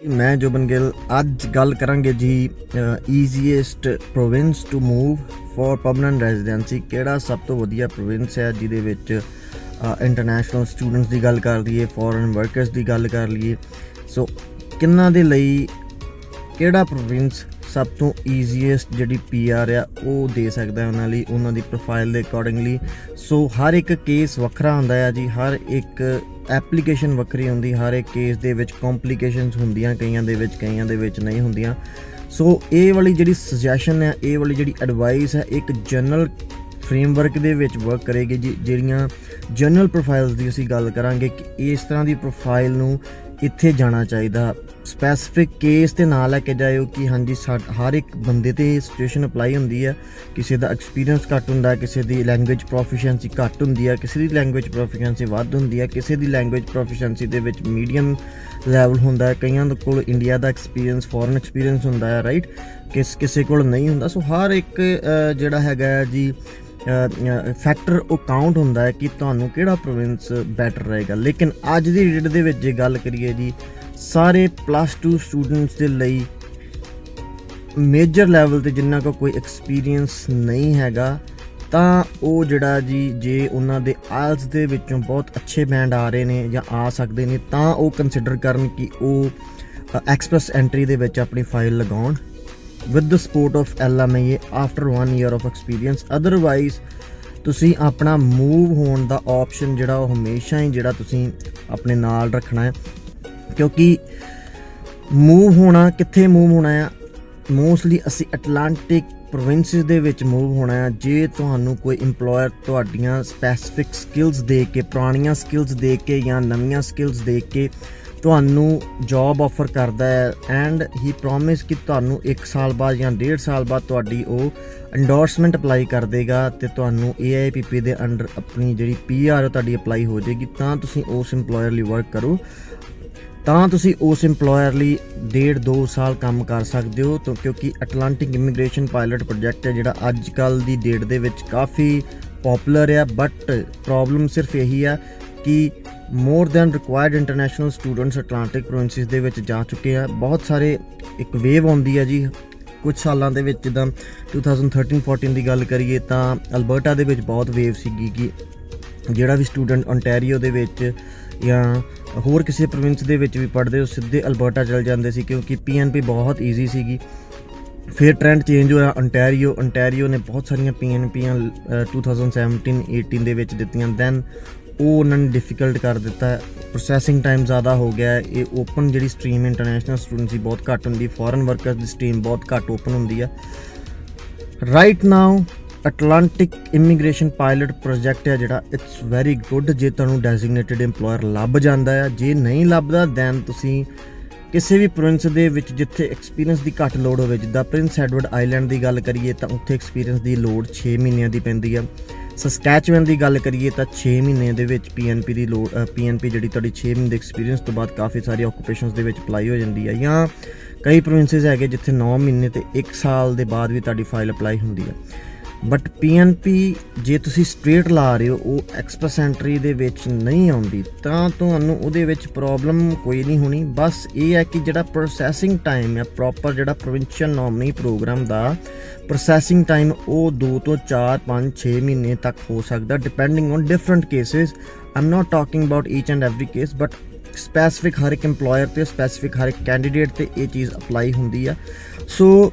मैं जोबन गिल ਅੱਜ ਗੱਲ ਕਰਾਂਗੇ ਜੀ easiest province to move for permanent residency. ਕਿਹੜਾ ਸਭ ਤੋਂ ਵਧੀਆ ਪ੍ਰੋਵਿੰਸ ਹੈ ਜਿਹਦੇ ਵਿੱਚ ਇੰਟਰਨੈਸ਼ਨਲ ਸਟੂਡੈਂਟਸ ਦੀ ਗੱਲ ਕਰ ਲਈਏ, ਫੋਰਨ ਵਰਕਰਸ ਦੀ ਗੱਲ ਕਰ ਲਈਏ। ਸੋ ਕਿੰਨਾਂ ਦੇ ਲਈ ਕਿਹੜਾ ਪ੍ਰੋਵਿੰਸ ਸਭ ਤੋਂ ਈਜ਼ੀਐਸਟ ਜਿਹੜੀ ਪੀਆਰ ਆ ਉਹ ਦੇ ਸਕਦਾ ਉਹਨਾਂ ਲਈ, ਉਹਨਾਂ ਦੀ ਪ੍ਰੋਫਾਈਲ ਦੇ ਅਕੋਰਡਿੰਗਲੀ। ਸੋ ਹਰ ਇੱਕ ਕੇਸ ਵੱਖਰਾ ਹੁੰਦਾ ਆ ਜੀ, ਹਰ ਇੱਕ ਐਪਲੀਕੇਸ਼ਨ ਵੱਖਰੀ ਹੁੰਦੀ, ਹਰ ਇੱਕ ਕੇਸ ਦੇ ਵਿੱਚ ਕੰਪਲੀਕੇਸ਼ਨਸ ਹੁੰਦੀਆਂ, ਕਈਆਂ ਦੇ ਵਿੱਚ ਨਹੀਂ ਹੁੰਦੀਆਂ। ਸੋ ਇਹ ਵਾਲੀ ਜਿਹੜੀ ਸੁਜੈਸ਼ਨ ਹੈ, ਇਹ ਵਾਲੀ ਜਿਹੜੀ ਐਡਵਾਈਸ ਹੈ, ਇੱਕ ਜਨਰਲ ਫਰੇਮਵਰਕ ਦੇ ਵਿੱਚ ਵਰਕ ਕਰੇਗੀ ਜੀ। ਜਿਹੜੀਆਂ ਜਨਰਲ ਪ੍ਰੋਫਾਈਲਸ ਦੀ ਅਸੀਂ ਗੱਲ ਕਰਾਂਗੇ ਕਿ ਇਸ ਤਰ੍ਹਾਂ ਦੀ ਪ੍ਰੋਫਾਈਲ ਨੂੰ ਇੱਥੇ ਜਾਣਾ ਚਾਹੀਦਾ। ਸਪੈਸੀਫਿਕ ਕੇਸ 'ਤੇ ਨਾ ਲੈ ਕੇ ਜਾਇਓ ਕਿ ਹਾਂਜੀ ਹਰ ਇੱਕ ਬੰਦੇ 'ਤੇ ਸਿਚੁਏਸ਼ਨ ਅਪਲਾਈ ਹੁੰਦੀ ਹੈ। ਕਿਸੇ ਦਾ ਐਕਸਪੀਰੀਅੰਸ ਘੱਟ ਹੁੰਦਾ, ਕਿਸੇ ਦੀ ਲੈਂਗੁਏਜ ਪ੍ਰੋਫੀਸ਼ੀਐਂਸੀ ਘੱਟ ਹੁੰਦੀ ਹੈ, ਕਿਸੇ ਦੀ ਲੈਂਗੁਏਜ ਪ੍ਰੋਫੀਸ਼ੀਐਂਸੀ ਵੱਧ ਹੁੰਦੀ ਹੈ, ਕਿਸੇ ਦੀ ਲੈਂਗੁਏਜ ਪ੍ਰੋਫੀਸ਼ੀਐਂਸੀ ਦੇ ਵਿੱਚ ਮੀਡੀਅਮ ਲੈਵਲ ਹੁੰਦਾ ਹੈ, ਕਈਆਂ ਦੇ ਕੋਲ ਇੰਡੀਆ ਦਾ ਐਕਸਪੀਰੀਅੰਸ, ਫੋਰਨ ਐਕਸਪੀਰੀਅੰਸ ਹੁੰਦਾ ਹੈ, ਰਾਈਟ, ਕਿਸੇ ਕੋਲ ਨਹੀਂ ਹੁੰਦਾ। ਸੋ ਹਰ ਇੱਕ ਜਿਹੜਾ ਹੈਗਾ ਜੀ ਫੈਕਟਰ ਉਹ ਕਾਊਂਟ ਹੁੰਦਾ ਹੈ ਕਿ ਤੁਹਾਨੂੰ ਕਿਹੜਾ ਪ੍ਰੋਵਿੰਸ ਬੈਟਰ ਰਹੇਗਾ। ਲੇਕਿਨ ਅੱਜ ਦੀ ਡੇਟ ਦੇ ਵਿੱਚ ਜੇ ਗੱਲ ਕਰੀਏ ਜੀ, ਸਾਰੇ +2 ਸਟੂਡੈਂਟਸ ਦੇ ਲਈ ਮੇਜਰ ਲੈਵਲ 'ਤੇ ਜਿਨ੍ਹਾਂ ਕੋਲ ਕੋਈ ਐਕਸਪੀਰੀਅੰਸ ਨਹੀਂ ਹੈਗਾ, ਤਾਂ ਉਹ ਜਿਹੜਾ ਜੀ ਜੇ ਉਹਨਾਂ ਦੇ ਆਇਲਸ ਦੇ ਵਿੱਚੋਂ ਬਹੁਤ ਅੱਛੇ ਬੈਂਡ ਆ ਰਹੇ ਨੇ ਜਾਂ ਆ ਸਕਦੇ ਨੇ, ਤਾਂ ਉਹ ਕੰਸੀਡਰ ਕਰਨ ਕਿ ਉਹ ਐਕਸਪ੍ਰੈਸ ਐਂਟਰੀ ਦੇ ਵਿੱਚ ਆਪਣੀ ਫਾਈਲ ਲਗਾਉਣ with the support of LMIA after 1 year of experience। otherwise ਤੁਸੀਂ ਆਪਣਾ ਮੂਵ ਹੋਣ ਦਾ ਆਪਸ਼ਨ ਜਿਹੜਾ ਉਹ ਹਮੇਸ਼ਾ ਹੀ ਜਿਹੜਾ ਤੁਸੀਂ ਆਪਣੇ ਨਾਲ ਰੱਖਣਾ ਹੈ, ਕਿਉਂਕਿ ਮੂਵ ਹੋਣਾ ਕਿੱਥੇ ਮੂਵ ਹੋਣਾ ਆ, ਮੋਸਟਲੀ ਅਸੀਂ ਅਟਲਾਂਟਿਕ ਪ੍ਰੋਵਿੰਸਿਸ ਦੇ ਵਿੱਚ ਮੂਵ ਹੋਣਾ ਆ। ਜੇ ਤੁਹਾਨੂੰ ਕੋਈ ਇੰਪਲੋਇਰ ਤੁਹਾਡੀਆਂ ਸਪੈਸੀਫਿਕ ਸਕਿੱਲਸ ਦੇ ਕੇ, ਪੁਰਾਣੀਆਂ ਸਕਿੱਲਸ ਦੇ ਕੇ ਜਾਂ ਨਵੀਆਂ ਸਕਿੱਲਸ ਦੇ ਕੇ ਤੁਹਾਨੂੰ ਜੌਬ ਆਫਰ ਕਰਦਾ ਹੈ ਐਂਡ ਹੀ ਪ੍ਰੋਮਿਸ ਕਿ ਤੁਹਾਨੂੰ 1 ਸਾਲ ਬਾਅਦ ਜਾਂ 1.5 ਸਾਲ ਬਾਅਦ ਤੁਹਾਡੀ ਉਹ ਇੰਡੋਰਸਮੈਂਟ ਅਪਲਾਈ ਕਰ ਦੇਗਾ ਅਤੇ ਤੁਹਾਨੂੰ AIPP ਦੇ ਅੰਡਰ ਆਪਣੀ ਜਿਹੜੀ PR ਤੁਹਾਡੀ ਅਪਲਾਈ ਹੋ ਜਾਏਗੀ, ਤਾਂ ਤੁਸੀਂ ਉਸ ਇੰਪਲੋਇਰ ਲਈ ਵਰਕ ਕਰੋ, ਤਾਂ ਤੁਸੀਂ ਉਸ ਇੰਪਲੋਇਰ ਲਈ 1.5-2 ਸਾਲ ਕੰਮ ਕਰ ਸਕਦੇ ਹੋ। ਕਿਉਂਕਿ ਅਟਲਾਂਟਿਕ ਇਮੀਗ੍ਰੇਸ਼ਨ ਪਾਇਲਟ ਪ੍ਰੋਜੈਕਟ ਹੈ ਜਿਹੜਾ ਅੱਜ ਕੱਲ੍ਹ ਦੀ ਡੇਟ ਦੇ ਵਿੱਚ ਕਾਫੀ ਪੋਪੂਲਰ ਆ, ਬਟ ਪ੍ਰੋਬਲਮ ਸਿਰਫ ਇਹੀ ਆ ਕਿ more than required international students Atlantic provinces ਦੇ ਵਿੱਚ ਜਾ ਚੁੱਕੇ ਆ। ਬਹੁਤ ਸਾਰੇ ਇੱਕ ਵੇਵ ਆਉਂਦੀ ਹੈ ਜੀ ਕੁਝ ਸਾਲਾਂ ਦੇ ਵਿੱਚ, ਜਿੱਦਾਂ 2013-14 ਦੀ ਗੱਲ ਕਰੀਏ ਤਾਂ ਅਲਬਰਟਾ ਦੇ ਵਿੱਚ ਬਹੁਤ ਵੇਵ ਸੀਗੀ ਕਿ ਜਿਹੜਾ ਵੀ ਸਟੂਡੈਂਟ ਓਨਟਾਰੀਓ ਦੇ ਵਿੱਚ ਜਾਂ ਹੋਰ ਕਿਸੇ ਪ੍ਰੋਵਿੰਸ ਦੇ ਵਿੱਚ ਵੀ ਪੜ੍ਹਦੇ ਉਹ ਸਿੱਧੇ ਅਲਬਰਟਾ ਚਲ ਜਾਂਦੇ ਸੀ, ਕਿਉਂਕਿ PNP ਬਹੁਤ ਈਜ਼ੀ ਸੀਗੀ। ਫਿਰ ਟ੍ਰੈਂਡ ਚੇਂਜ ਹੋਇਆ, ਓਨਟਾਰੀਓ ਨੇ ਬਹੁਤ ਸਾਰੀਆਂ PNPਆਂ 2017-18 ਦੇ ਵਿੱਚ ਦਿੱਤੀਆਂ, ਦੈਨ ਉਹ ਉਹਨਾਂ ਨੇ ਡਿਫਿਕਲਟ ਕਰ ਦਿੱਤਾ, ਪ੍ਰੋਸੈਸਿੰਗ ਟਾਈਮ ਜ਼ਿਆਦਾ ਹੋ ਗਿਆ। ਇਹ ਓਪਨ ਜਿਹੜੀ ਸਟਰੀਮ ਇੰਟਰਨੈਸ਼ਨਲ ਸਟੂਡੈਂਟਸ ਦੀ ਬਹੁਤ ਘੱਟ ਹੁੰਦੀ, ਫੋਰਨ ਵਰਕਰਸ ਦੀ ਸਟਰੀਮ ਬਹੁਤ ਘੱਟ ਓਪਨ ਹੁੰਦੀ ਆ। Right now Atlantic immigration pilot project ਹੈ ਜਿਹੜਾ, ਇਟਸ ਵੈਰੀ ਗੁੱਡ ਜੇ ਤੁਹਾਨੂੰ ਡੈਜ਼ਿਗਨੇਟਿਡ ਇੰਪਲੋਇਰ ਲੱਭ ਜਾਂਦਾ ਆ। ਜੇ ਨਹੀਂ ਲੱਭਦਾ ਦੈਨ ਤੁਸੀਂ ਕਿਸੇ ਵੀ ਪ੍ਰੋਵਿੰਸ ਦੇ ਵਿੱਚ ਜਿੱਥੇ ਐਕਸਪੀਰੀਅੰਸ ਦੀ ਘੱਟ ਲੋੜ ਹੋਵੇ, ਜਿੱਦਾਂ ਪ੍ਰਿੰਸ ਐਡਵਰਡ ਆਈਲੈਂਡ ਦੀ ਗੱਲ ਕਰੀਏ ਤਾਂ ਉੱਥੇ ਐਕਸਪੀਰੀਅੰਸ ਦੀ ਲੋੜ 6 ਮਹੀਨਿਆਂ ਦੀ ਪੈਂਦੀ ਆ। ਸਸਕੈਚੁਅਨ ਦੀ ਗੱਲ ਕਰੀਏ ਤਾਂ 6 ਮਹੀਨੇ ਦੇ ਵਿੱਚ PNP ਦੀ ਲੋੜ, PNP ਜਿਹੜੀ ਤੁਹਾਡੀ 6 ਮਹੀਨੇ ਦੇ ਐਕਸਪੀਰੀਅੰਸ ਤੋਂ ਬਾਅਦ ਕਾਫੀ ਸਾਰੀ ਆਕੂਪੇਸ਼ਨਸ ਦੇ ਵਿੱਚ ਅਪਲਾਈ ਹੋ ਜਾਂਦੀ ਹੈ। ਜਾਂ ਕਈ ਪ੍ਰੋਵਿੰਸਿਸ ਹੈਗੇ ਜਿੱਥੇ 9 ਮਹੀਨੇ ਤੇ 1 ਸਾਲ ਦੇ ਬਾਅਦ ਵੀ ਤੁਹਾਡੀ ਫਾਈਲ ਅਪਲਾਈ ਹੁੰਦੀ ਹੈ। ਬਟ PNP ਜੇ ਤੁਸੀਂ ਸਟ੍ਰੇਟ ਲਾ ਰਹੇ ਹੋ, ਉਹ ਐਕਸਪ੍ਰੈਸ ਐਂਟਰੀ ਦੇ ਵਿੱਚ ਨਹੀਂ ਆਉਂਦੀ, ਤਾਂ ਤੁਹਾਨੂੰ ਉਹਦੇ ਵਿੱਚ ਪ੍ਰੋਬਲਮ ਕੋਈ ਨਹੀਂ ਹੋਣੀ। ਬਸ ਇਹ ਹੈ ਕਿ ਜਿਹੜਾ ਪ੍ਰੋਸੈਸਿੰਗ ਟਾਈਮ ਹੈ ਪ੍ਰੋਪਰ, ਜਿਹੜਾ ਪ੍ਰੋਵਿੰਸ਼ੀਅਲ ਨੋਮਨੀ ਪ੍ਰੋਗਰਾਮ ਦਾ ਪ੍ਰੋਸੈਸਿੰਗ ਟਾਈਮ ਉਹ 2 ਤੋਂ 4, 5, 6 ਮਹੀਨੇ ਤੱਕ ਹੋ ਸਕਦਾ, depending on different cases. I am not talking about each and every case, but specific ਹਰ ਇੱਕ ਇੰਪਲੋਇਰ 'ਤੇ, ਸਪੈਸੀਫਿਕ ਹਰ ਇੱਕ ਕੈਂਡੀਡੇਟ 'ਤੇ ਇਹ ਚੀਜ਼ ਅਪਲਾਈ ਹੁੰਦੀ ਆ। ਸੋ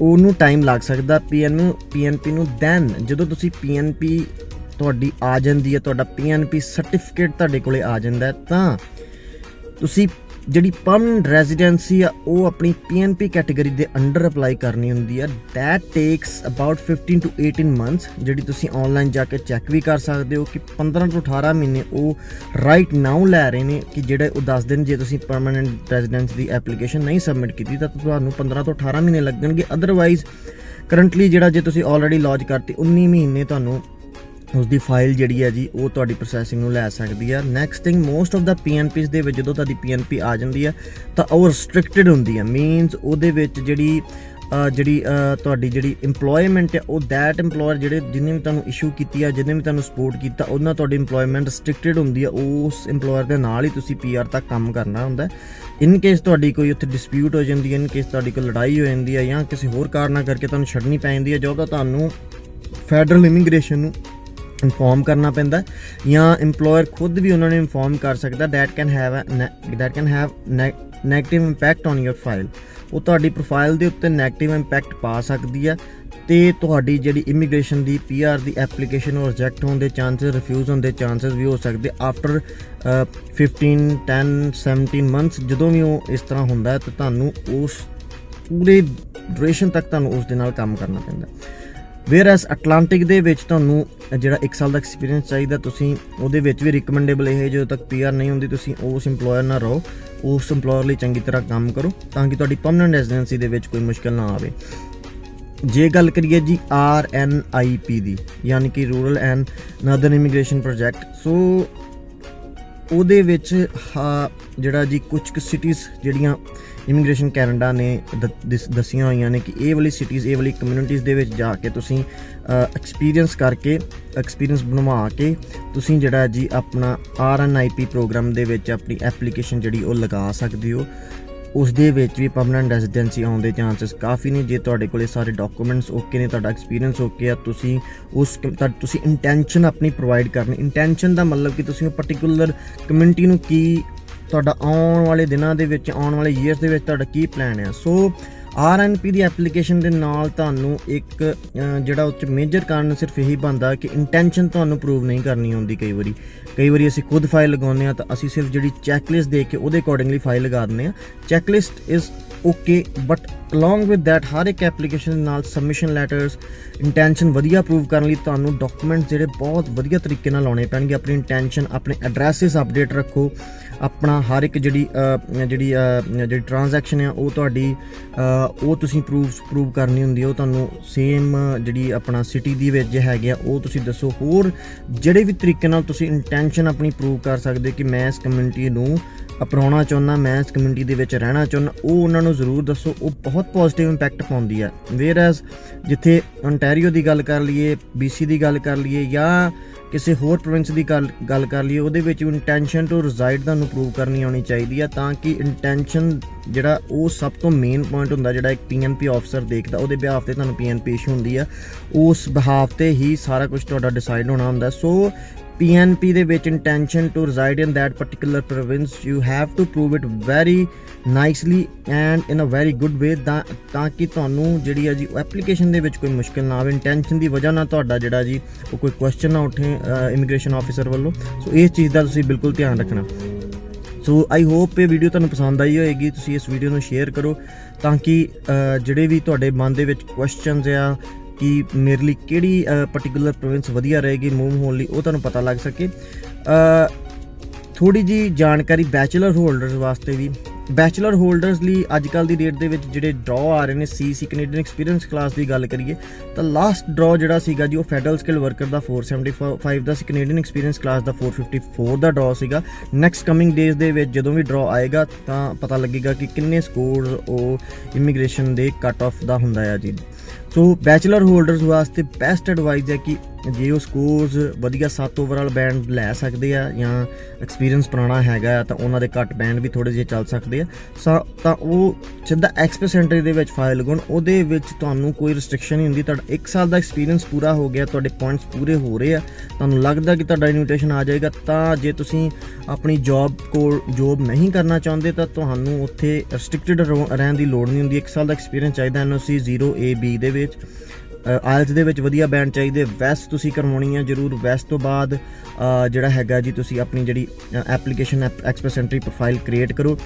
ਉਹਨੂੰ ਟਾਈਮ ਲੱਗ ਸਕਦਾ PNP ਨੂੰ। ਦੈਨ ਜਦੋਂ ਤੁਸੀਂ PNP ਤੁਹਾਡੀ ਆ ਜਾਂਦੀ ਹੈ, ਤੁਹਾਡਾ PNP ਸਰਟੀਫਿਕੇਟ ਤੁਹਾਡੇ ਕੋਲੇ ਆ ਜਾਂਦਾ, ਤਾਂ ਤੁਸੀਂ ਜਿਹੜੀ ਪਰਮਨੈਂਟ ਰੈਜ਼ੀਡੈਂਸੀ ਆ ਉਹ ਆਪਣੀ PNP ਕੈਟੇਗਰੀ ਦੇ ਅੰਡਰ ਅਪਲਾਈ ਕਰਨੀ ਹੁੰਦੀ ਆ। That takes about 15 to 18 months, ਜਿਹੜੀ ਤੁਸੀਂ ਔਨਲਾਈਨ ਜਾ ਕੇ ਚੈੱਕ ਵੀ ਕਰ ਸਕਦੇ ਹੋ ਕਿ 15 ਤੋਂ 18 ਮਹੀਨੇ ਉਹ ਰਾਈਟ ਨਾਓ ਲੈ ਰਹੇ ਨੇ, ਕਿ ਜਿਹੜੇ ਉਹ ਦੱਸ ਦੇਣ ਜੇ ਤੁਸੀਂ ਪਰਮਾਨੈਂਟ ਰੈਜ਼ੀਡੈਂਸ ਦੀ ਐਪਲੀਕੇਸ਼ਨ ਨਹੀਂ ਸਬਮਿਟ ਕੀਤੀ ਤਾਂ ਤੁਹਾਨੂੰ 15 ਤੋਂ 18 ਮਹੀਨੇ ਲੱਗਣਗੇ। ਅਦਰਵਾਈਜ਼ ਕਰੰਟਲੀ ਜਿਹੜਾ ਜੇ ਤੁਸੀਂ ਆਲਰੇਡੀ ਲੌਂਚ ਕਰਤੀ 19 ਮਹੀਨੇ ਤੁਹਾਨੂੰ ਉਸਦੀ ਫਾਈਲ ਜਿਹੜੀ ਹੈ ਜੀ ਉਹ ਤੁਹਾਡੀ ਪ੍ਰੋਸੈਸਿੰਗ ਨੂੰ ਲੈ ਸਕਦੀ ਆ। Next thing, most of the PNPs ਦੇ ਵਿੱਚ ਜਦੋਂ ਤੁਹਾਡੀ PNP ਆ ਜਾਂਦੀ ਹੈ ਤਾਂ ਉਹ ਰਿਸਟ੍ਰਿਕਟਿਡ ਹੁੰਦੀ ਹੈ, ਮੀਨਸ ਉਹਦੇ ਵਿੱਚ ਜਿਹੜੀ ਜਿਹੜੀ ਤੁਹਾਡੀ ਜਿਹੜੀ ਇੰਪਲੋਇਮੈਂਟ ਹੈ ਉਹ ਦੈਟ ਇੰਪਲੋਇਰ ਜਿਹਨੇ ਵੀ ਤੁਹਾਨੂੰ ਇਸ਼ੂ ਕੀਤੀ ਆ, ਜਿਹਨੇ ਵੀ ਤੁਹਾਨੂੰ ਸਪੋਰਟ ਕੀਤਾ, ਉਹਨਾਂ ਤੁਹਾਡੀ ਇੰਪਲੋਇਮੈਂਟ ਰਿਸਟ੍ਰਿਕਟਡ ਹੁੰਦੀ ਆ, ਉਸ ਇੰਪਲੋਇਰ ਦੇ ਨਾਲ ਹੀ ਤੁਸੀਂ PR ਤੱਕ ਕੰਮ ਕਰਨਾ ਹੁੰਦਾ। ਇਨ ਕੇਸ ਤੁਹਾਡੀ ਕੋਈ ਉੱਥੇ ਡਿਸਪਿਊਟ ਹੋ ਜਾਂਦੀ ਹੈ, ਇਨ ਕੇਸ ਤੁਹਾਡੀ ਕੋਈ ਲੜਾਈ ਹੋ ਜਾਂਦੀ ਹੈ ਜਾਂ ਕਿਸੇ ਹੋਰ ਕਾਰਨਾਂ ਕਰਕੇ ਤੁਹਾਨੂੰ ਛੱਡਣੀ ਪੈ ਜਾਂਦੀ ਹੈ ਜੋਬ, ਤਾਂ ਤੁਹਾਨੂੰ ਫੈਡਰਲ ਇਮੀਗ੍ਰੇਸ਼ਨ ਨੂੰ ਇਨਫੋਰਮ ਕਰਨਾ ਪੈਂਦਾ, ਜਾਂ ਇੰਪਲੋਇਰ ਖੁਦ ਵੀ ਉਹਨਾਂ ਨੂੰ ਇਨਫੋਰਮ ਕਰ ਸਕਦਾ। That can have negative impact on your file. ਉਹ ਤੁਹਾਡੀ ਪ੍ਰੋਫਾਈਲ ਦੇ ਉੱਤੇ ਨੈਗੇਟਿਵ ਇੰਪੈਕਟ ਪਾ ਸਕਦੀ ਆ, ਅਤੇ ਤੁਹਾਡੀ ਜਿਹੜੀ ਇਮੀਗ੍ਰੇਸ਼ਨ ਦੀ PR ਦੀ ਐਪਲੀਕੇਸ਼ਨ ਉਹ ਰਿਜੈਕਟ ਹੋਣ ਦੇ ਚਾਂਸਿਸ, ਰਿਫਿਊਜ਼ ਹੋਣ ਦੇ ਚਾਂਸਿਸ ਵੀ ਹੋ ਸਕਦੇ ਆਫਟਰ 15, 10, 17 ਮੰਥਸ। ਜਦੋਂ ਵੀ ਉਹ ਇਸ ਤਰ੍ਹਾਂ ਹੁੰਦਾ ਤਾਂ ਤੁਹਾਨੂੰ ਉਸ ਪੂਰੇ ਡਿਊਰੇਸ਼ਨ ਤੱਕ ਤੁਹਾਨੂੰ ਉਸ ਦੇ ਨਾਲ ਕੰਮ ਕਰਨਾ ਪੈਂਦਾ। ਵੇਅਰਐਸ ਅਟਲਾਂਟਿਕ ਦੇ ਵਿੱਚ ਤੁਹਾਨੂੰ ਜਿਹੜਾ 1 ਸਾਲ ਦਾ ਐਕਸਪੀਰੀਅੰਸ ਚਾਹੀਦਾ, ਤੁਸੀਂ ਉਹਦੇ ਵਿੱਚ ਵੀ ਰਿਕਮੈਂਡੇਬਲ ਇਹ ਜਦੋਂ ਤੱਕ PR ਨਹੀਂ ਹੁੰਦੀ ਤੁਸੀਂ ਉਸ ਇੰਪਲੋਇਰ ਨਾਲ ਰਹੋ, ਉਸ ਇੰਪਲੋਇਰ ਲਈ ਚੰਗੀ ਤਰ੍ਹਾਂ ਕੰਮ ਕਰੋ ਤਾਂ ਕਿ ਤੁਹਾਡੀ ਪਰਮਨੈਂਟ ਰੈਜ਼ੀਡੈਂਸੀ ਦੇ ਵਿੱਚ ਕੋਈ ਮੁਸ਼ਕਿਲ ਨਾ ਆਵੇ। ਜੇ ਗੱਲ ਕਰੀਏ ਜੀ RNIP ਦੀ, ਯਾਨੀ ਕਿ ਰੂਰਲ ਐਂਡ ਨਰਦਰਨ ਇਮੀਗ੍ਰੇਸ਼ਨ ਪ੍ਰੋਜੈਕਟ, ਸੋ ਉਹਦੇ ਵਿੱਚ ਜਿਹੜਾ ਜੀ ਕੁਝ ਕੁ ਸਿਟੀਜ਼ ਜਿਹੜੀਆਂ ਇਮੀਗ੍ਰੇਸ਼ਨ ਕੈਨੇਡਾ ਨੇ ਦੱਸੀਆਂ ਹੋਈਆਂ ਨੇ ਕਿ ਇਹ ਵਾਲੀ ਸਿਟੀਜ਼, ਇਹ ਵਾਲੀ ਕਮਿਊਨਿਟੀਜ਼ ਦੇ ਵਿੱਚ ਜਾ ਕੇ ਤੁਸੀਂ ਐਕਸਪੀਰੀਅੰਸ ਬਣਵਾ ਕੇ ਤੁਸੀਂ ਜਿਹੜਾ ਜੀ ਆਪਣਾ RNIP ਪ੍ਰੋਗਰਾਮ ਦੇ ਵਿੱਚ ਆਪਣੀ ਐਪਲੀਕੇਸ਼ਨ ਜਿਹੜੀ ਉਹ ਲਗਾ ਸਕਦੇ ਹੋ। ਉਸ ਦੇ ਵਿੱਚ ਵੀ ਪਰਮਨੈਂਟ ਰੈਜ਼ੀਡੈਂਸੀ ਆਉਣ ਦੇ ਚਾਂਸਸ ਕਾਫੀ ਨੇ ਜੇ ਤੁਹਾਡੇ ਕੋਲੇ ਸਾਰੇ ਡਾਕੂਮੈਂਟਸ ਓਕੇ ਨੇ, ਤੁਹਾਡਾ ਐਕਸਪੀਰੀਅੰਸ ਓਕੇ ਆ। ਤੁਸੀਂ ਤੁਸੀਂ ਇੰਟੈਂਸ਼ਨ ਆਪਣੀ ਪ੍ਰੋਵਾਈਡ ਕਰਨੀ। ਇੰਟੈਂਸ਼ਨ ਦਾ ਮਤਲਬ ਕਿ ਤੁਸੀਂ ਉਹ ਪਰਟੀਕੂਲਰ ਕਮਿਊਨਿਟੀ ਨੂੰ ਕੀ ਤੁਹਾਡਾ ਆਉਣ ਵਾਲੇ ਦਿਨਾਂ ਦੇ ਵਿੱਚ, ਆਉਣ ਵਾਲੇ ਈਅਰਸ ਦੇ ਵਿੱਚ ਤੁਹਾਡਾ ਕੀ ਪਲਾਨ ਹੈ। ਸੋ RNP ਦੀ ਐਪਲੀਕੇਸ਼ਨ ਦੇ ਨਾਲ ਤੁਹਾਨੂੰ ਇੱਕ ਜਿਹੜਾ ਉਹ 'ਚ ਮੇਜਰ ਕਾਰਨ ਸਿਰਫ ਇਹੀ ਬਣਦਾ ਕਿ ਇੰਟੈਂਸ਼ਨ ਤੁਹਾਨੂੰ ਪ੍ਰੂਵ ਨਹੀਂ ਕਰਨੀ ਆਉਂਦੀ। ਕਈ ਵਾਰੀ ਅਸੀਂ ਖੁਦ ਫਾਈਲ ਲਗਾਉਂਦੇ ਹਾਂ ਤਾਂ ਅਸੀਂ ਸਿਰਫ ਜਿਹੜੀ ਚੈੱਕਲਿਸਟ ਦੇਖ ਕੇ ਉਹਦੇ ਅਕੋਰਡਿੰਗਲੀ ਫਾਈਲ ਲਗਾ ਦਿੰਦੇ ਹਾਂ। Checklist is okay, but along with that ਹਰ ਇੱਕ ਐਪਲੀਕੇਸ਼ਨ ਨਾਲ ਸਬਮਿਸ਼ਨ ਲੈਟਰਸ, ਇੰਟੈਂਸ਼ਨ ਵਧੀਆ ਪ੍ਰੂਵ ਕਰਨ ਲਈ ਤੁਹਾਨੂੰ ਡਾਕੂਮੈਂਟਸ ਜਿਹੜੇ ਬਹੁਤ ਵਧੀਆ ਤਰੀਕੇ ਨਾਲ ਲਾਉਣੇ ਪੈਣਗੇ। ਆਪਣੀ ਇੰਟੈਂਸ਼ਨ, ਆਪਣੇ ਐਡਰੈਸਿਸ ਅਪਡੇਟ ਰੱਖੋ, ਆਪਣਾ ਹਰ ਇੱਕ ਜਿਹੜੀ ਟ੍ਰਾਂਜੈਕਸ਼ਨ ਆ ਉਹ ਤੁਹਾਡੀ ਉਹ ਤੁਸੀਂ ਪ੍ਰੂਵ ਕਰਨੀ ਹੁੰਦੀ ਹੈ। ਉਹ ਤੁਹਾਨੂੰ ਸੇਮ ਜਿਹੜੀ ਆਪਣਾ ਸਿਟੀ ਦੀ ਵਿੱਚ ਹੈਗੇ ਆ ਉਹ ਤੁਸੀਂ ਦੱਸੋ। ਹੋਰ ਜਿਹੜੇ ਵੀ ਤਰੀਕੇ ਨਾਲ ਤੁਸੀਂ ਇੰਟੈਂਸ਼ਨ ਆਪਣੀ ਪ੍ਰੂਵ ਕਰ ਸਕਦੇ ਕਿ ਮੈਂ ਇਸ ਕਮਿਊਨਿਟੀ ਨੂੰ ਅਪਣਾਉਣਾ ਚਾਹੁੰਦਾ, ਮੈਂ ਇਸ ਕਮਿਊਨਿਟੀ ਦੇ ਵਿੱਚ ਰਹਿਣਾ ਚਾਹੁੰਦਾ, ਉਹ ਉਹਨਾਂ ਨੂੰ ਜ਼ਰੂਰ ਦੱਸੋ। ਉਹ ਬਹੁਤ ਪੋਜ਼ੀਟਿਵ ਇੰਪੈਕਟ ਪਾਉਂਦੀ ਹੈ। ਵੇਅਰਐਜ਼ ਜਿੱਥੇ ontario ਦੀ ਗੱਲ ਕਰ ਲਈਏ, BC ਦੀ ਗੱਲ ਕਰ ਲਈਏ ਜਾਂ ਕਿਸੇ ਹੋਰ ਪ੍ਰੋਵਿੰਸ ਦੀ ਗੱਲ ਕਰ ਲਈਏ, ਉਹਦੇ ਵਿੱਚ ਇੰਟੈਂਸ਼ਨ ਟੂ ਰਿਜ਼ਾਈਡ ਤੁਹਾਨੂੰ ਪ੍ਰੂਵ ਕਰਨੀ ਆਉਣੀ ਚਾਹੀਦੀ ਆ ਤਾਂ ਕਿ ਇੰਟੈਂਸ਼ਨ ਜਿਹੜਾ ਉਹ ਸਭ ਤੋਂ ਮੇਨ ਪੁਆਇੰਟ ਹੁੰਦਾ ਜਿਹੜਾ ਇੱਕ PNP ਆਫਿਸਰ ਦੇਖਦਾ, ਉਹਦੇ ਬਿਹਾਫ 'ਤੇ ਤੁਹਾਨੂੰ PNP ਇਸ਼ੂ ਹੁੰਦੀ ਆ, ਉਸ ਬਿਹਾਫ 'ਤੇ ਹੀ ਸਾਰਾ ਕੁਝ ਤੁਹਾਡਾ ਡਿਸਾਈਡ ਹੋਣਾ ਹੁੰਦਾ। ਸੋ PNP ਦੇ ਵਿੱਚ intention to reside in that particular province, you have to prove it very nicely and in a very good way ਤਾਂ ਕਿ ਤੁਹਾਨੂੰ ਜਿਹੜੀ ਆ ਜੀ ਐਪਲੀਕੇਸ਼ਨ ਦੇ ਵਿੱਚ ਕੋਈ ਮੁਸ਼ਕਿਲ ਨਾ ਆਵੇ। ਇੰਟੈਂਸ਼ਨ ਦੀ ਵਜ੍ਹਾ ਨਾਲ ਤੁਹਾਡਾ ਜਿਹੜਾ ਜੀ ਉਹ ਕੋਈ ਕੁਐਸਚਨ ਨਾ ਉੱਠੇ ਇਮੀਗ੍ਰੇਸ਼ਨ ਆਫਿਸਰ ਵੱਲੋਂ। ਸੋ ਇਸ ਚੀਜ਼ ਦਾ ਤੁਸੀਂ ਬਿਲਕੁਲ ਧਿਆਨ ਰੱਖਣਾ। ਸੋ ਆਈ ਹੋਪ ਇਹ ਵੀਡੀਓ ਤੁਹਾਨੂੰ ਪਸੰਦ ਆਈ ਹੋਏਗੀ। ਤੁਸੀਂ ਇਸ ਵੀਡੀਓ ਨੂੰ ਸ਼ੇਅਰ ਕਰੋ ਤਾਂ ਕਿ ਜਿਹੜੇ ਵੀ ਤੁਹਾਡੇ ਮਨ ਦੇ ਵਿੱਚ ਕੁਐਸਚਨਸ ਆ ਕਿ ਮੇਰੇ ਲਈ ਕਿਹੜੀ ਪਰਟੀਕੂਲਰ ਪ੍ਰੋਵਿੰਸ ਵਧੀਆ ਰਹੇਗੀ ਮੂਵ ਹੋਣ ਲਈ, ਉਹ ਤੁਹਾਨੂੰ ਪਤਾ ਲੱਗ ਸਕੇ। ਥੋੜ੍ਹੀ ਜਿਹੀ ਜਾਣਕਾਰੀ ਬੈਚਲਰ ਹੋਲਡਰਸ ਵਾਸਤੇ ਵੀ। ਬੈਚਲਰ ਹੋਲਡਰਸ ਲਈ ਅੱਜ ਕੱਲ੍ਹ ਦੀ ਡੇਟ ਦੇ ਵਿੱਚ ਜਿਹੜੇ ਡਰਾਅ ਆ ਰਹੇ ਨੇ CEC ਕੈਨੇਡੀਅਨ ਐਕਸਪੀਰੀਅੰਸ ਕਲਾਸ ਦੀ ਗੱਲ ਕਰੀਏ ਤਾਂ ਲਾਸਟ ਡਰਾਅ ਜਿਹੜਾ ਸੀਗਾ ਜੀ ਉਹ ਫੈਡਰਲ ਸਕਿੱਲ ਵਰਕਰ ਦਾ 475 ਦਾ ਸੀ, ਕੈਨੇਡੀਅਨ ਐਕਸਪੀਰੀਅੰਸ ਕਲਾਸ ਦਾ 454 ਦਾ ਡਰਾਅ ਸੀਗਾ। ਨੈਕਸਟ ਕਮਿੰਗ ਡੇਜ਼ ਦੇ ਵਿੱਚ ਜਦੋਂ ਵੀ ਡਰਾਅ ਆਏਗਾ ਤਾਂ ਪਤਾ ਲੱਗੇਗਾ ਕਿ ਕਿੰਨੇ ਸਕੋਰਸ ਉਹ ਇਮੀਗ੍ਰੇਸ਼ਨ ਦੇ ਕੱਟ ਆਫ ਦਾ ਹੁੰਦਾ ਆ ਜੀ। ਸੋ ਬੈਚਲਰ ਹੋਲਡਰਸ ਵਾਸਤੇ ਬੈਸਟ ਐਡਵਾਈਸ ਹੈ ਕਿ ਜੇ ਉਹ ਸਕੋਰਸ ਵਧੀਆ 7 ਓਵਰਆਲ ਬੈਂਡ ਲੈ ਸਕਦੇ ਆ ਜਾਂ ਐਕਸਪੀਰੀਅੰਸ ਪੁਰਾਣਾ ਹੈਗਾ ਤਾਂ ਉਹਨਾਂ ਦੇ ਘੱਟ ਬੈਂਡ ਵੀ ਥੋੜ੍ਹੇ ਜਿਹੇ ਚੱਲ ਸਕਦੇ ਆ ਤਾਂ ਉਹ ਸਿੱਧਾ ਐਕਸਪ੍ਰੈਸ ਐਂਟਰੀ ਦੇ ਵਿੱਚ ਫਾਈਲ ਲਗਾਉਣ। ਉਹਦੇ ਵਿੱਚ ਤੁਹਾਨੂੰ ਕੋਈ ਰਿਸਟ੍ਰਿਕਸ਼ਨ ਨਹੀਂ ਹੁੰਦੀ। ਤੁਹਾਡਾ 1 ਸਾਲ ਦਾ ਐਕਸਪੀਰੀਅੰਸ ਪੂਰਾ ਹੋ ਗਿਆ, ਤੁਹਾਡੇ ਪੁਆਇੰਟਸ ਪੂਰੇ ਹੋ ਰਹੇ ਆ, ਤੁਹਾਨੂੰ ਲੱਗਦਾ ਕਿ ਤੁਹਾਡਾ ਇਨਵੀਟੇਸ਼ਨ ਆ ਜਾਏਗਾ, ਤਾਂ ਜੇ ਤੁਸੀਂ ਆਪਣੀ ਜੋਬ ਨਹੀਂ ਕਰਨਾ ਚਾਹੁੰਦੇ ਤਾਂ ਤੁਹਾਨੂੰ ਉੱਥੇ ਰਿਸਟ੍ਰਿਕਟਡ ਰਹਿਣ ਦੀ ਲੋੜ ਨਹੀਂ ਹੁੰਦੀ। 1 ਸਾਲ ਦਾ ਐਕਸਪੀਰੀਅੰਸ ਚਾਹੀਦਾ NOC 0AB ਦੇ ਵਿੱਚ। ਆਇਲਸ ਦੇ ਵਿੱਚ ਵਧੀਆ ਬੈਂਡ ਚਾਹੀਦੇ। ਵੈਸਟ ਤੁਸੀਂ ਕਰਵਾਉਣੀ ਹੈ ਜ਼ਰੂਰ। ਵੈਸਟ ਤੋਂ ਬਾਅਦ ਜਿਹੜਾ ਹੈਗਾ ਜੀ ਤੁਸੀਂ ਆਪਣੀ ਜਿਹੜੀ application express entry profile create ਕਰੋ।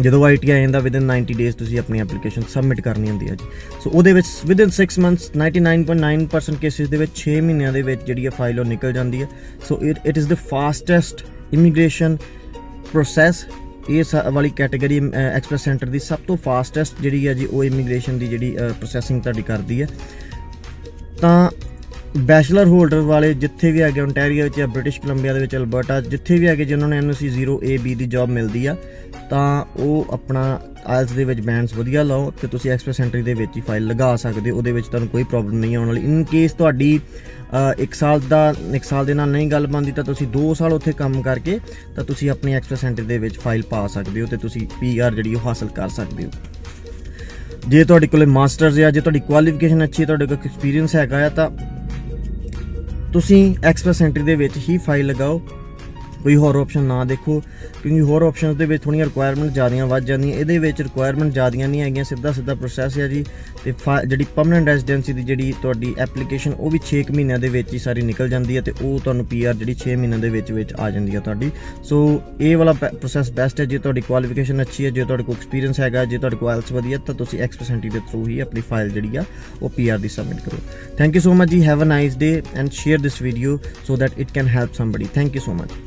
ਜਦੋਂ ITI ਆ ਜਾਂਦਾ ਵਿਦਿਨ 90 ਡੇਜ਼ ਤੁਸੀਂ ਆਪਣੀ ਐਪਲੀਕੇਸ਼ਨ ਸਬਮਿਟ ਕਰਨੀ ਹੁੰਦੀ ਹੈ ਜੀ। ਸੋ ਉਹਦੇ ਵਿੱਚ ਵਿਦਿਨ 6 ਮੰਥਸ 99.9% ਕੇਸਿਸ ਦੇ ਵਿੱਚ 6 ਮਹੀਨਿਆਂ ਦੇ ਵਿੱਚ ਜਿਹੜੀ ਫਾਈਲ ਉਹ ਨਿਕਲ ਜਾਂਦੀ ਹੈ। So it is the fastest immigration process. ਇਸ ਵਾਲੀ ਕੈਟੇਗਰੀ ਐਕਸਪ੍ਰੈਸ ਸੈਂਟਰ ਦੀ ਸਭ ਤੋਂ ਫਾਸਟੈਸਟ ਜਿਹੜੀ ਹੈ ਜੀ ਉਹ ਇਮੀਗ੍ਰੇਸ਼ਨ ਦੀ ਜਿਹੜੀ ਪ੍ਰੋਸੈਸਿੰਗ ਤੁਹਾਡੀ ਕਰਦੀ ਹੈ। ਤਾਂ ਬੈਚਲਰ ਹੋਲਡਰ ਵਾਲੇ ਜਿੱਥੇ ਵੀ ਹੈਗੇ ontario ਵਿੱਚ ਜਾਂ ਬ੍ਰਿਟਿਸ਼ ਕੋਲੰਬੀਆ ਦੇ ਵਿੱਚ, ਅਲਬਰਟਾ, ਜਿੱਥੇ ਵੀ ਹੈਗੇ ਜਿਨ੍ਹਾਂ ਨੂੰ NOC 0AB ਦੀ ਜੋਬ ਮਿਲਦੀ ਆ ਤਾਂ ਉਹ ਆਪਣਾ ਆਇਲਸ ਦੇ ਵਿੱਚ ਬੈਂਡਸ ਵਧੀਆ ਲਾਓ ਤੇ ਤੁਸੀਂ ਐਕਸਪ੍ਰੈਸ ਐਂਟਰੀ ਦੇ ਵਿੱਚ ਹੀ ਫਾਈਲ ਲਗਾ ਸਕਦੇ ਹੋ। ਉਹਦੇ ਵਿੱਚ ਤੁਹਾਨੂੰ ਕੋਈ ਪ੍ਰੋਬਲਮ ਨਹੀਂ ਆਉਣ ਵਾਲੀ। ਇਨ ਕੇਸ ਤੁਹਾਡੀ 1 ਸਾਲ ਦੇ ਨਾਲ ਨਹੀਂ ਗੱਲ ਬਣਦੀ ਤਾਂ ਤੁਸੀਂ 2 ਸਾਲ ਉੱਥੇ ਕੰਮ ਕਰਕੇ ਤਾਂ ਤੁਸੀਂ ਆਪਣੀ ਐਕਸਪ੍ਰੈਸ ਐਂਟਰੀ ਦੇ ਵਿੱਚ ਫਾਈਲ ਪਾ ਸਕਦੇ ਹੋ ਤੇ ਤੁਸੀਂ PR ਜਿਹੜੀ ਉਹ ਹਾਸਲ ਕਰ ਸਕਦੇ ਹੋ। ਜੇ ਤੁਹਾਡੇ ਕੋਲ ਮਾਸਟਰਸ ਆ, ਜੇ ਤੁਹਾਡੀ ਕੁਆਲੀਫਿਕੇਸ਼ਨ ਅੱਛੀ ਹੈ, ਤੁਹਾਡੇ ਕੋਲ ਐਕਸਪੀਰੀਅੰਸ ਹੈਗਾ ਆ ਤਾਂ ਤੁਸੀਂ ਐਕਸਪ੍ਰੈਸ ਐਂਟਰੀ ਦੇ ਵਿੱਚ ਹੀ ਫਾਈਲ ਲਗਾਓ। ਕੋਈ ਹੋਰ ਆਪਸ਼ਨ ਨਾ ਦੇਖੋ, ਕਿਉਂਕਿ ਹੋਰ ਆਪਸ਼ਨਸ ਦੇ ਵਿੱਚ ਥੋੜ੍ਹੀਆਂ ਰਿਕੁਆਇਰਮੈਂਟ ਜ਼ਿਆਦੀਆਂ ਵੱਧ ਜਾਂਦੀਆਂ। ਇਹਦੇ ਵਿੱਚ ਰਿਕੁਆਇਰਮੈਂਟ ਜ਼ਿਆਦੀਆਂ ਨਹੀਂ ਹੈਗੀਆਂ, ਸਿੱਧਾ ਪ੍ਰੋਸੈਸ ਹੈ ਜੀ। ਤੇ ਜਿਹੜੀ ਪਰਮਨੈਂਟ ਰੈਜ਼ੀਡੈਂਸੀ ਦੀ ਜਿਹੜੀ ਤੁਹਾਡੀ ਐਪਲੀਕੇਸ਼ਨ ਉਹ ਵੀ 6 ਮਹੀਨਿਆਂ ਦੇ ਵਿੱਚ ਹੀ ਸਾਰੀ ਨਿਕਲ ਜਾਂਦੀ ਹੈ ਤੇ ਉਹ ਤੁਹਾਨੂੰ PR ਜਿਹੜੀ 6 ਮਹੀਨਿਆਂ ਦੇ ਵਿੱਚ ਆ ਜਾਂਦੀ ਹੈ ਤੁਹਾਡੀ। ਸੋ ਇਹ ਵਾਲਾ ਪ੍ਰੋਸੈਸ ਬੈਸਟ ਹੈ ਜੇ ਤੁਹਾਡੀ ਕੁਆਲੀਫਿਕੇਸ਼ਨ ਅੱਛੀ ਹੈ, ਜੇ ਤੁਹਾਡੇ ਕੋਲ ਐਕਸਪੀਰੀਅੰਸ ਹੈਗਾ, ਜੇ ਤੁਹਾਡੇ ਕੋਲ ਆਇਲਸ ਵਧੀਆ ਤਾਂ ਤੁਸੀਂ ਐਕਸਪ੍ਰੈਸ ਐਂਟਰੀ ਦੇ ਥਰੂ ਹੀ ਆਪਣੀ ਫਾਈਲ ਜਿਹੜੀ ਆ ਉਹ PR ਦੀ ਸਬਮਿਟ ਕਰੋ। ਥੈਂਕ ਯੂ ਸੋ ਮਚ ਜੀ। Have a nice day and share this video so that it can help somebody. Thank you so much.